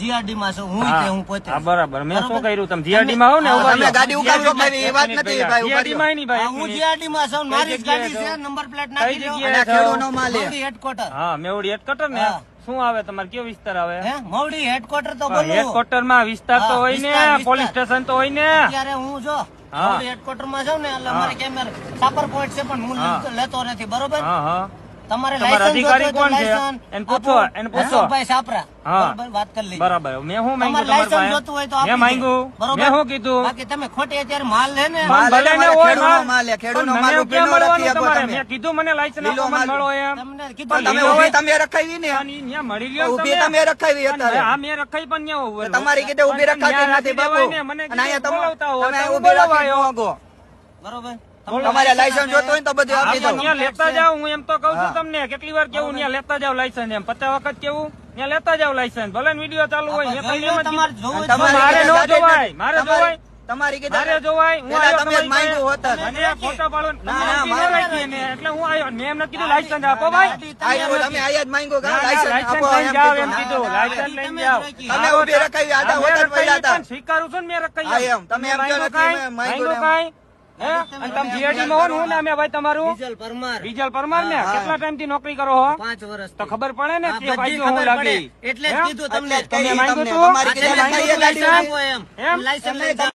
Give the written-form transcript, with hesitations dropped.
GRD માં છું હું તે હું પોતે હા બરાબર મેં શું કર્યું તમે જીઆરડી માં આવો ને તમે ગાડી ઉગાડો એ વાત નથી ભાઈ જીઆરડી માં નહીં ભાઈ હું જીઆરડી માં છું મારી જ ગાડી છે નંબર પ્લેટ નાખી દો જગ્યાએ અને ખેડૂનો માલ હેડક્વાર્ટર હા મેવડી હેડક્વાર્ટર ને શું આવે તમારે કયો વિસ્તાર આવે હે મવડી હેડક્વાર્ટર તો બોલો હેડક્વાર્ટર માં વિસ્તાર તો હોય ને પોલીસ સ્ટેશન તો હોય ને અત્યારે હું જો મવડી હેડક્વાર્ટર માં છું ને એટલે અમારે કેમેરા સાપર પોઈન્ટ છે પણ હું લેતો નથી બરોબર હા હા તમારે તમારા અધિકારી કોણ છે એને પૂછો ભાઈ સાપરા બરોબર વાત કરી લઈએ બરાબર મેં શું માંગ્યું તમારે તમારા લાયસન્સ જોતું હોય તો મેં આપી માંગ્યું બરોબર મેં શું કીધું બાકી તમે ખોટી અત્યારે માલ લે ને ભલે ને હોય ખેડૂનો માલ ખેડૂનો માલ ક્યાં ઉભેલો મળવાનું નથી આપો તમારે તમે મેં કીધું મને લાયસન્સ આપો મને મળો એમ તમને કીધું તમે ઉભી તમે રખાવી ને ત્યાં મળી લ્યો ઉભી તમે રખાવી અત્યારે હા મેં રખાઈ પણ ન્યા તમારી કીધે ઉભી રખાતી નથી બાપુ મને અને અહીંયા બોલાવતા હોય તમે તો ઉભી રાખી બોલાવાયો. માંગો બરોબર તમારે લાયસન્સ જોતો હોય ને તો બધું આપી દો ત્યાં લેતા જાવ હું એમ તો કઉ છું તમને કેટલી વાર કેવું ત્યાં લેતા જાવ લાયસન્સ એમ 50 વખત કેવું ત્યાં લેતા જાવ લાયસન્સ ભલે વિડીયો ચાલુ હોય મેં તમને એમ જ તમારે કીધું. જોવું મારે ન જોવાય મારે જોવાય તમારી કીધે મારે જોવાય હું પેલા આવ્યો તમે જ તમારી માંગ્યું હોત પાસે. મને ફોટો પાડો ના, મારે એટલે હું આવ્યો મેં એમ નથી કીધું લાયસન્સ આપો ભાઈ આયો તમે આયા જ માંગ્યો ના, ના, લાયસન્સ લાયસન્સ આપો લઈને એમ જાઓ એમ કીધું. કીધું લાયસન્સ લઈને જાઓ તમે ઉભી રખાવી આડા મેં હોત જ પડ્યા હતા પણ સ્વીકારું છું ને મેં રખાઈ હા, એમ. તમે એમ કહો નથી, મેં માંગ્યું કાંઈ હે અને તમે જીઆરડી માં હો ને હું નામ ભાઈ તમારું ડીઝલ પરમાર બીજલ પરમાર ને કેટલા ટાઈમ થી નોકરી કરો હો 5 વર્ષ તો ખબર પડે ને કે બધી વાંચ્યું હું ખબર લાગે પડે એટલે જ કીધું તમને તમે કઈ માંગ્યું તમને તું? તમારી કીધે તમે માંગ્યું લાયસન્સ તું આપો લાયસન્સ? એમ લાયસન્સ લઈ જાઓ.